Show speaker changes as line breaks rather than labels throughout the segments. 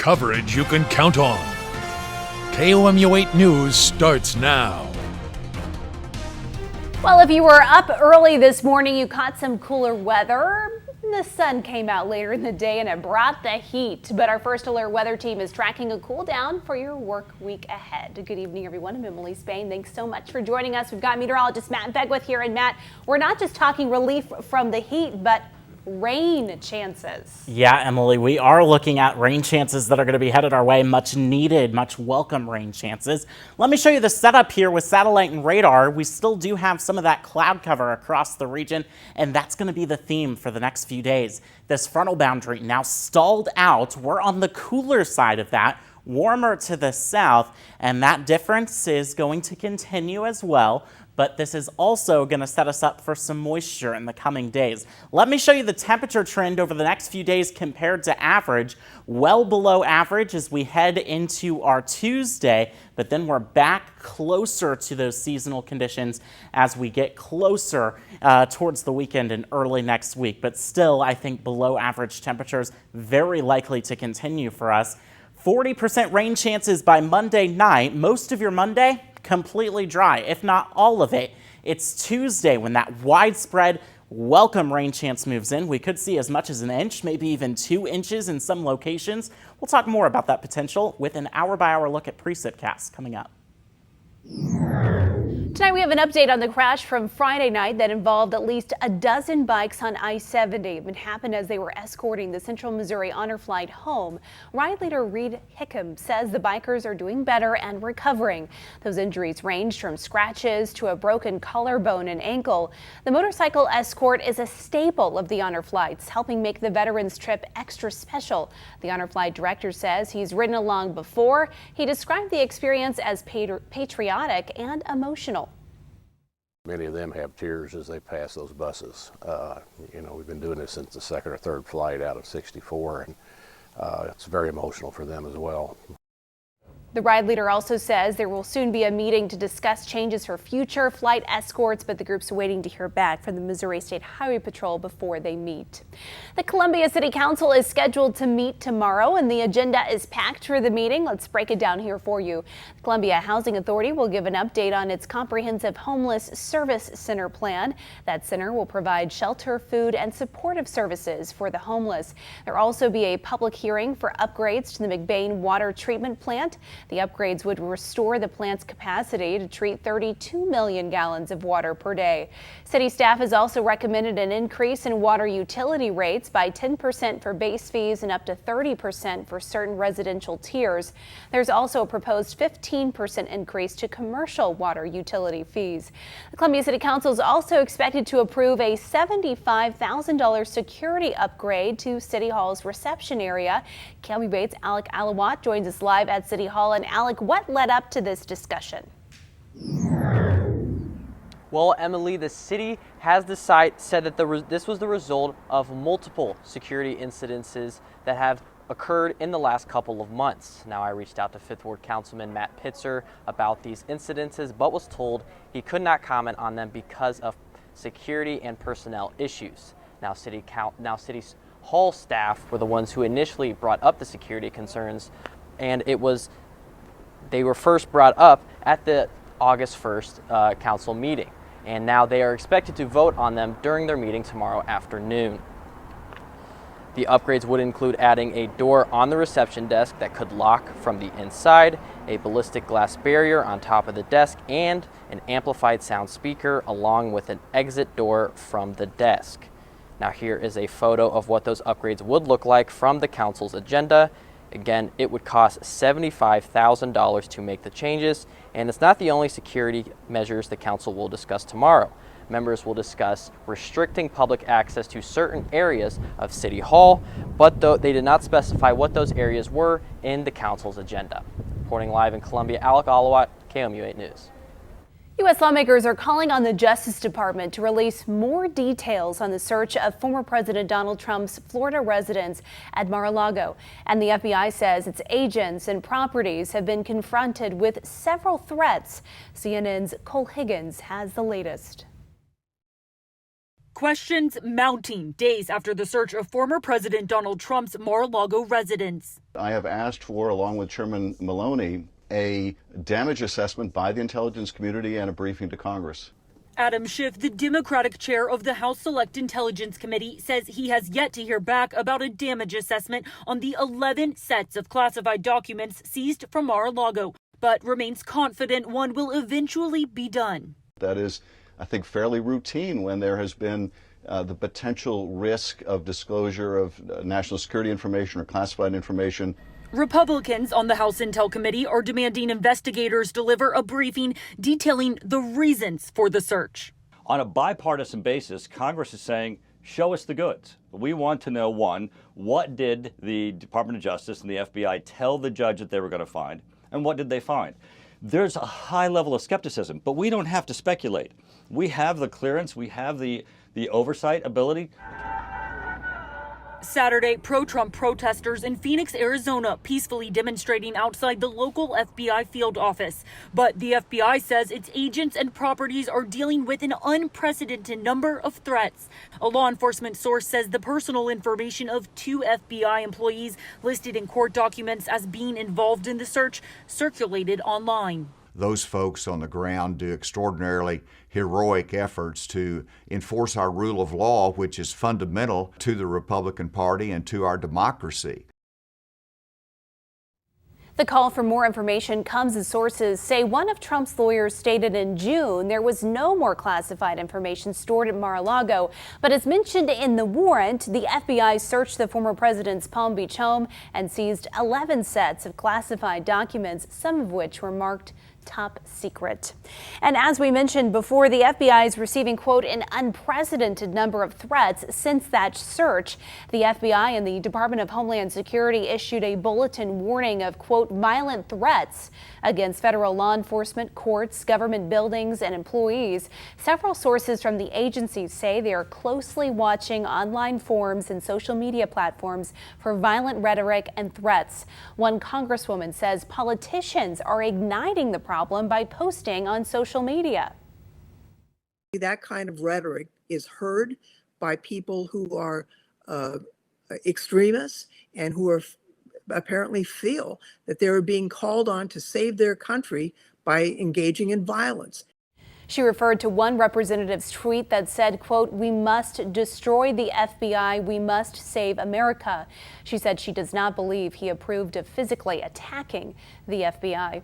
coverage you can count on. KOMU8 News starts now.
Well, if you were up early this morning, you caught some cooler weather. The sun came out later in the day and it brought the heat. But our First Alert weather team is tracking a cool down for your work week ahead. Good evening, everyone. I'm Emily Spain. Thanks so much for joining us. We've got meteorologist Matt Begwith here. And Matt, we're not just talking relief from the heat, but rain chances.
Yeah, Emily, we are looking at rain chances that are going to be headed our way. Much needed, much welcome rain chances. Let me show you the setup here with satellite and radar. We still do have some of that cloud cover across the region, and that's going to be the theme for the next few days. This frontal boundary now stalled out. We're on the cooler side of that, warmer to the south, and that difference is going to continue as well. But this is also going to set us up for some moisture in the coming days. Let me show you the temperature trend over the next few days compared to average. Well below average as we head into our Tuesday, but then we're back closer to those seasonal conditions as we get closer towards the weekend and early next week. But still, I think below average temperatures very likely to continue for us. 40% rain chances by Monday night. Most of your Monday completely dry, if not all of it. It's Tuesday when that widespread welcome rain chance moves in. We could see as much as an inch, maybe even 2 inches in some locations. We'll talk more about that potential with an hour-by-hour look at precipcast coming up.
Tonight we have an update on the crash from Friday night that involved at least a dozen bikes on I-70. It happened as they were escorting the Central Missouri Honor Flight home. Ride leader Reed Hickam says the bikers are doing better and recovering. Those injuries ranged from scratches to a broken collarbone and ankle. The motorcycle escort is a staple of the Honor Flights, helping make the veterans trip extra special. The Honor Flight director says he's ridden along before. He described the experience as patriotic and emotional.
Many of them have tears as they pass those buses. We've been doing this since the second or third flight out of 64, and it's very emotional for them as well.
The ride leader also says there will soon be a meeting to discuss changes for future flight escorts, but the group's waiting to hear back from the Missouri State Highway Patrol before they meet. The Columbia City Council is scheduled to meet tomorrow, and the agenda is packed for the meeting. Let's break it down here for you. The Columbia Housing Authority will give an update on its comprehensive homeless service center plan. That center will provide shelter, food, and supportive services for the homeless. There will also be a public hearing for upgrades to the McBain water treatment plant. The upgrades would restore the plant's capacity to treat 32 million gallons of water per day. City staff has also recommended an increase in water utility rates by 10% for base fees and up to 30% for certain residential tiers. There's also a proposed 15% increase to commercial water utility fees. The Columbia City Council is also expected to approve a $75,000 security upgrade to City Hall's reception area. KOMU8's Alec Alawat joins us live at City Hall. And Alec, what led up to this discussion?
Well, Emily, the city has said that this was the result of multiple security incidences that have occurred in the last couple of months. Now, I reached out to 5th Ward Councilman Matt Pitzer about these incidences, but was told he could not comment on them because of security and personnel issues. Now, City Hall staff were the ones who initially brought up the security concerns, and they were first brought up at the August 1st council meeting, and now they are expected to vote on them during their meeting tomorrow afternoon. The upgrades would include adding a door on the reception desk that could lock from the inside, a ballistic glass barrier on top of the desk, and an amplified sound speaker along with an exit door from the desk. Now here is a photo of what those upgrades would look like from the council's agenda. Again, it would cost $75,000 to make the changes, and it's not the only security measures the council will discuss tomorrow. Members will discuss restricting public access to certain areas of City Hall, but they did not specify what those areas were in the council's agenda. Reporting live in Columbia, Alec Alawat, KOMU8 News.
U.S. lawmakers are calling on the Justice Department to release more details on the search of former President Donald Trump's Florida residence at Mar-a-Lago. And the FBI says its agents and properties have been confronted with several threats. CNN's Cole Higgins has the latest.
Questions mounting days after the search of former President Donald Trump's Mar-a-Lago residence.
I have asked for, along with Chairman Maloney, a damage assessment by the intelligence community and a briefing to Congress.
Adam Schiff, the Democratic chair of the House Select Intelligence Committee, says he has yet to hear back about a damage assessment on the 11 sets of classified documents seized from Mar-a-Lago, but remains confident one will eventually be done.
That is, I think, fairly routine when there has been the potential risk of disclosure of national security information or classified information.
Republicans on the House Intel Committee are demanding investigators deliver a briefing detailing the reasons for the search.
On a bipartisan basis, Congress is saying, show us the goods. We want to know, one, what did the Department of Justice and the FBI tell the judge that they were going to find, and what did they find? There's a high level of skepticism, but we don't have to speculate. We have the clearance, we have the oversight ability.
Saturday, pro-Trump protesters in Phoenix, Arizona, peacefully demonstrating outside the local FBI field office. But the FBI says its agents and properties are dealing with an unprecedented number of threats. A law enforcement source says the personal information of 2 FBI employees listed in court documents as being involved in the search circulated online.
Those folks on the ground do extraordinarily heroic efforts to enforce our rule of law, which is fundamental to the Republican Party and to our democracy.
The call for more information comes as sources say one of Trump's lawyers stated in June there was no more classified information stored at Mar-a-Lago. But as mentioned in the warrant, the FBI searched the former president's Palm Beach home and seized 11 sets of classified documents, some of which were marked top secret. And as we mentioned before, the FBI is receiving, quote, an unprecedented number of threats since that search. The FBI and the Department of Homeland Security issued a bulletin warning of, quote, violent threats against federal law enforcement, courts, government buildings, and employees. Several sources from the agency say they are closely watching online forums and social media platforms for violent rhetoric and threats. One congresswoman says politicians are igniting the problem by posting on social media.
That kind of rhetoric is heard by people who are extremists and who are apparently feel that they're being called on to save their country by engaging in violence.
She referred to one representative's tweet that said, quote, we must destroy the FBI. We must save America. She said she does not believe he approved of physically attacking the FBI.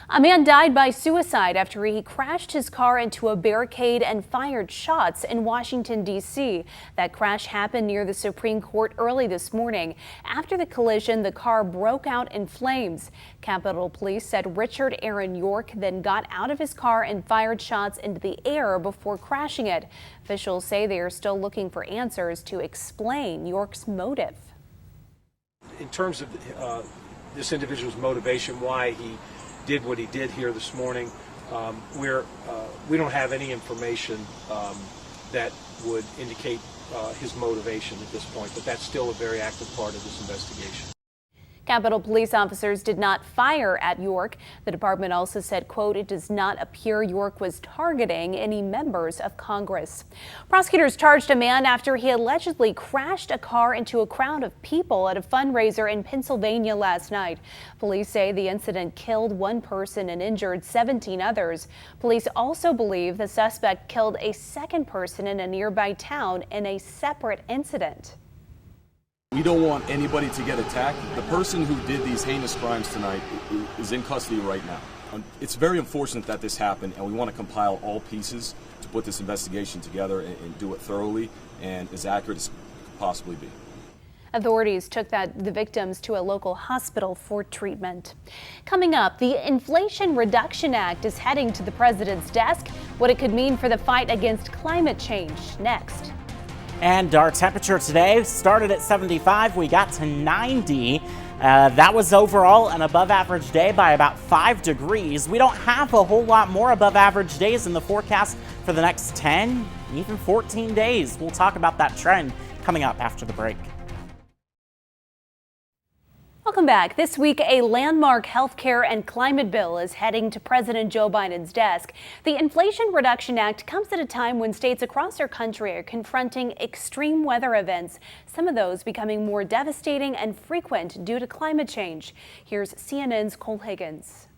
A man died by suicide after he crashed his car into a barricade and fired shots in Washington, D.C. That crash happened near the Supreme Court early this morning. After the collision, the car broke out in flames. Capitol Police said Richard Aaron York then got out of his car and fired shots into the air before crashing it. Officials say they are still looking for answers to explain York's motive.
In terms of this individual's motivation, why he did what he did here this morning, we don't have any information that would indicate his motivation at this point, but that's still a very active part of this investigation.
Capitol Police officers did not fire at York. The department also said, quote, it does not appear York was targeting any members of Congress. Prosecutors charged a man after he allegedly crashed a car into a crowd of people at a fundraiser in Pennsylvania last night. Police say the incident killed one person and injured 17 others. Police also believe the suspect killed a second person in a nearby town in a separate incident.
We don't want anybody to get attacked. The person who did these heinous crimes tonight is in custody right now. It's very unfortunate that this happened, and we want to compile all pieces to put this investigation together and do it thoroughly and as accurate as could possibly be.
Authorities took the victims to a local hospital for treatment. Coming up, the Inflation Reduction Act is heading to the president's desk. What it could mean for the fight against climate change. Next.
And our temperature today started at 75. We got to 90. That was overall an above average day by about 5 degrees. We don't have a whole lot more above average days in the forecast for the next 10, even 14 days. We'll talk about that trend coming up after the break.
Welcome back. This week, a landmark healthcare and climate bill is heading to President Joe Biden's desk. The Inflation Reduction Act comes at a time when states across our country are confronting extreme weather events, some of those becoming more devastating and frequent due to climate change. Here's CNN's Cole Higgins.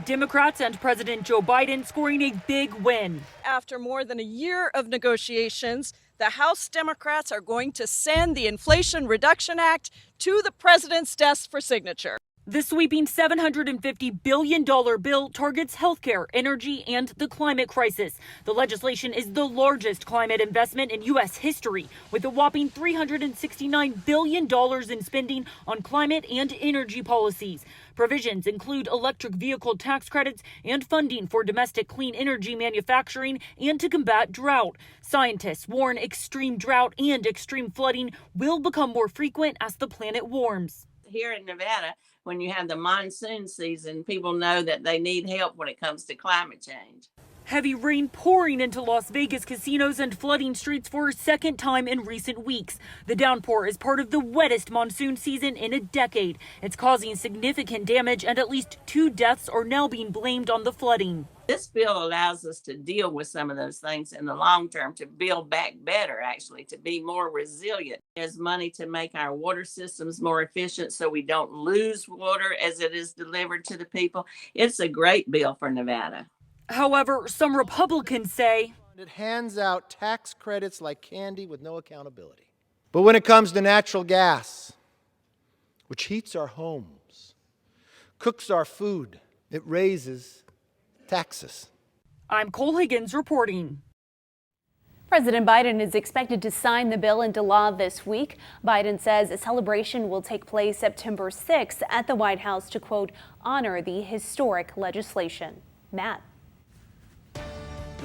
Democrats and President Joe Biden scoring a big win.
After more than a year of negotiations, the House Democrats are going to send the Inflation Reduction Act to the president's desk for signature.
The sweeping $750 billion bill targets healthcare, energy, and the climate crisis. The legislation is the largest climate investment in U.S. history, with a whopping $369 billion in spending on climate and energy policies. Provisions include electric vehicle tax credits and funding for domestic clean energy manufacturing and to combat drought. Scientists warn extreme drought and extreme flooding will become more frequent as the planet warms.
Here in Nevada, when you have the monsoon season, people know that they need help when it comes to climate change.
Heavy rain pouring into Las Vegas casinos and flooding streets for a second time in recent weeks. The downpour is part of the wettest monsoon season in a decade. It's causing significant damage, and at least 2 deaths are now being blamed on the flooding.
This bill allows us to deal with some of those things in the long term, to build back better, actually, to be more resilient. There's money to make our water systems more efficient so we don't lose water as it is delivered to the people. It's a great bill for Nevada.
However, some Republicans say
it hands out tax credits like candy with no accountability. But when it comes to natural gas, which heats our homes, cooks our food, it raises taxes.
I'm Cole Higgins reporting.
President Biden is expected to sign the bill into law this week. Biden says a celebration will take place September 6th at the White House to, quote, honor the historic legislation. Matt.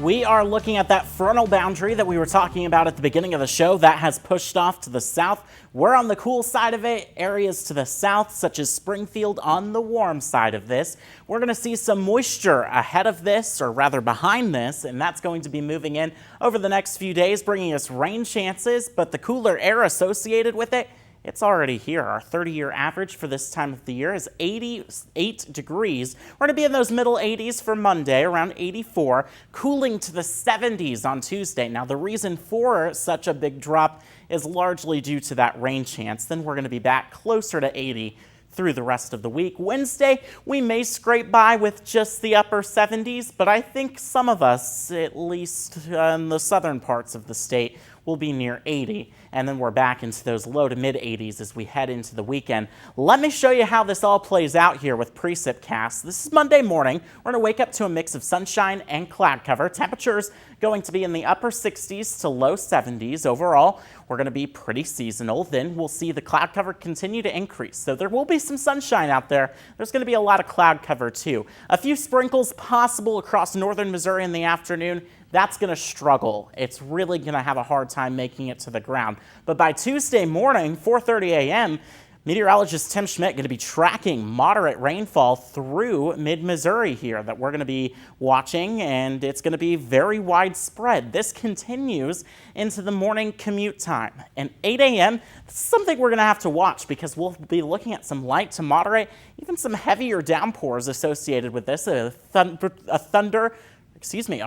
We are looking at that frontal boundary that we were talking about at the beginning of the show that has pushed off to the south. We're on the cool side of it. Areas to the south, such as Springfield, on the warm side of this. We're going to see some moisture ahead of this, or rather behind this, and that's going to be moving in over the next few days, bringing us rain chances, but the cooler air associated with it, it's already here. Our 30-year average for this time of the year is 88 degrees. We're going to be in those middle 80s for Monday, around 84, cooling to the 70s on Tuesday. Now, the reason for such a big drop is largely due to that rain chance. Then we're going to be back closer to 80 through the rest of the week. Wednesday, we may scrape by with just the upper 70s, but I think some of us, at least in the southern parts of the state, will be near 80. And then we're back into those low to mid 80s as we head into the weekend. Let me show you how this all plays out here with precipcast. This is Monday morning. We're going to wake up to a mix of sunshine and cloud cover. Temperatures going to be in the upper 60s to low 70s. Overall, we're going to be pretty seasonal. Then we'll see the cloud cover continue to increase. So there will be some sunshine out there. There's going to be a lot of cloud cover too. A few sprinkles possible across northern Missouri in the afternoon. That's going to struggle. It's really going to have a hard time making it to the ground. But by Tuesday morning, 4:30 a.m., meteorologist Tim Schmidt going to be tracking moderate rainfall through mid-Missouri here that we're going to be watching, and it's going to be very widespread. This continues into the morning commute time. And 8 a.m., this is something we're going to have to watch because we'll be looking at some light to moderate, even some heavier downpours associated with this. A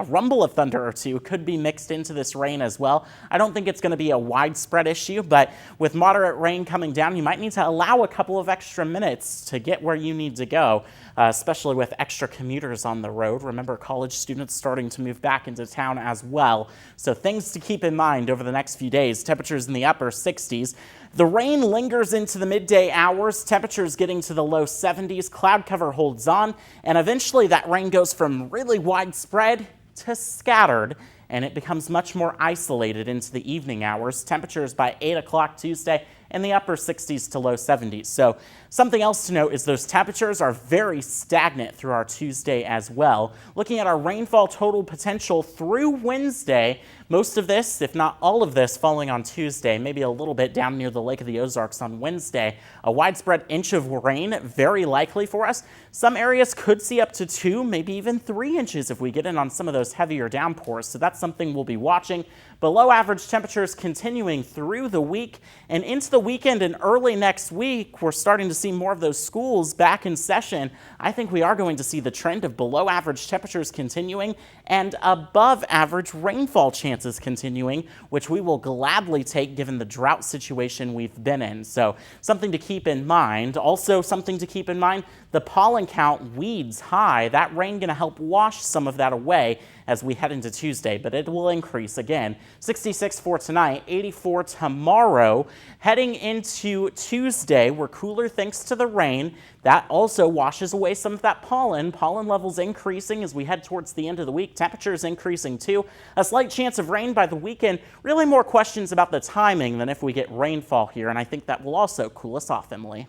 rumble of thunder or two could be mixed into this rain as well. I don't think it's going to be a widespread issue, but with moderate rain coming down, you might need to allow a couple of extra minutes to get where you need to go, especially with extra commuters on the road. Remember, college students starting to move back into town as well. So things to keep in mind over the next few days. Temperatures in the upper 60s. The rain lingers into the midday hours, temperatures getting to the low 70s, cloud cover holds on, and eventually that rain goes from really widespread to scattered, and it becomes much more isolated into the evening hours. Temperatures by 8 o'clock Tuesday in the upper 60s to low 70s. So something else to note is those temperatures are very stagnant through our Tuesday as well. Looking at our rainfall total potential through Wednesday, most of this, if not all of this, falling on Tuesday, maybe a little bit down near the Lake of the Ozarks on Wednesday. A widespread inch of rain, very likely for us. Some areas could see up to 2, maybe even 3 inches if we get in on some of those heavier downpours. So that's something we'll be watching. Below average temperatures continuing through the week and into the the weekend and early next week, we're starting to see more of those schools back in session. I think we are going to see the trend of below average temperatures continuing and above average rainfall chances continuing, which we will gladly take given the drought situation we've been in. So something to keep in mind. Also something to keep in mind, the pollen count weeds high. That rain going to help wash some of that away as we head into Tuesday, but it will increase again. 66 for tonight, 84 tomorrow. Heading into Tuesday, we're cooler thanks to the rain. That also washes away some of that pollen. Pollen levels increasing as we head towards the end of the week. Temperatures increasing too. A slight chance of rain by the weekend. Really more questions about the timing than if we get rainfall here, and I think that will also cool us off, Emily.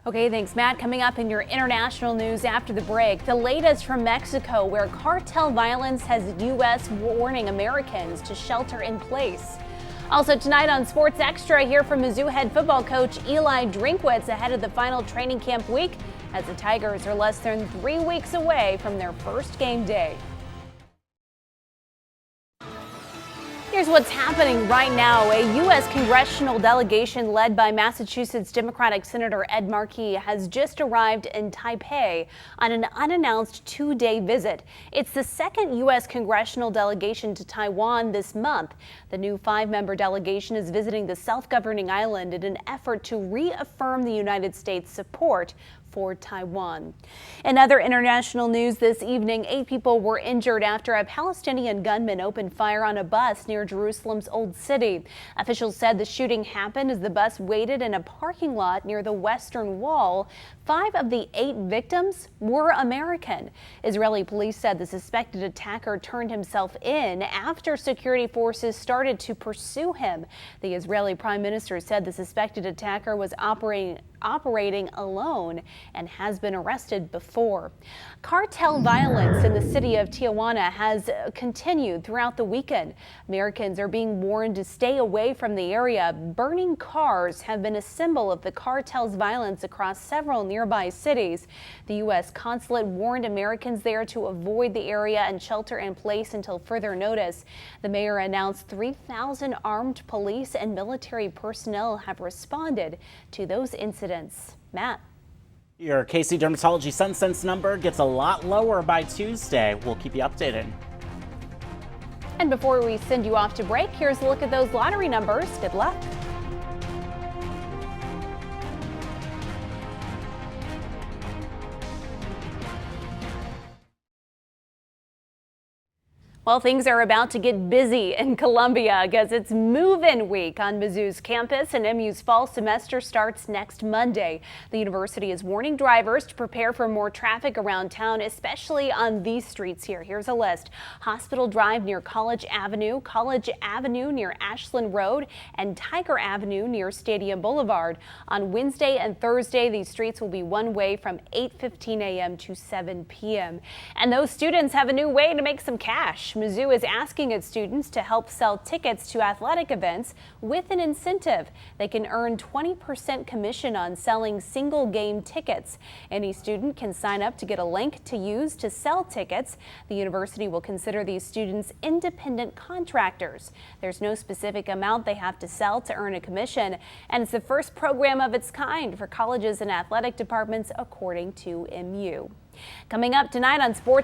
Okay, thanks, Matt. Coming up in your international news after the break, the latest from Mexico, where cartel violence has U.S. warning Americans to shelter in place. Also tonight on Sports Extra, hear from Mizzou head football coach Eli Drinkwitz ahead of the final training camp week, as the Tigers are less than 3 weeks away from their first game day. Here's what's happening right now. A U.S. congressional delegation led by Massachusetts Democratic Senator Ed Markey has just arrived in Taipei on an unannounced 2-day visit. It's the second U.S. congressional delegation to Taiwan this month. The new 5-member delegation is visiting the self-governing island in an effort to reaffirm the United States' support for Taiwan. In other international news this evening, 8 people were injured after a Palestinian gunman opened fire on a bus near Jerusalem's Old City. Officials said the shooting happened as the bus waited in a parking lot near the Western Wall. 5 of the 8 victims were American. Israeli police said the suspected attacker turned himself in after security forces started to pursue him. The Israeli Prime Minister said the suspected attacker was operating alone and has been arrested before. Cartel violence in the city of Tijuana has continued throughout the weekend. Americans are being warned to stay away from the area. Burning cars have been a symbol of the cartel's violence across several nearby cities. The U.S. consulate warned Americans there to avoid the area and shelter in place until further notice. The mayor announced 3,000 armed police and military personnel have responded to those incidents. Matt.
Your KC Dermatology SunSense number gets a lot lower by Tuesday. We'll keep you updated.
And before we send you off to break, here's a look at those lottery numbers. Good luck. Well, things are about to get busy in Columbia because it's move-in week on Mizzou's campus, and MU's fall semester starts next Monday. The university is warning drivers to prepare for more traffic around town, especially on these streets here. Here's a list: Hospital Drive near College Avenue near Ashland Road, and Tiger Avenue near Stadium Boulevard. On Wednesday and Thursday, these streets will be one-way from 8:15 a.m. to 7 p.m. And those students have a new way to make some cash. Mizzou is asking its students to help sell tickets to athletic events with an incentive. They can earn 20% commission on selling single game tickets. Any student can sign up to get a link to use to sell tickets. The university will consider these students independent contractors. There's no specific amount they have to sell to earn a commission, and it's the first program of its kind for colleges and athletic departments, according to MU. Coming up tonight on Sports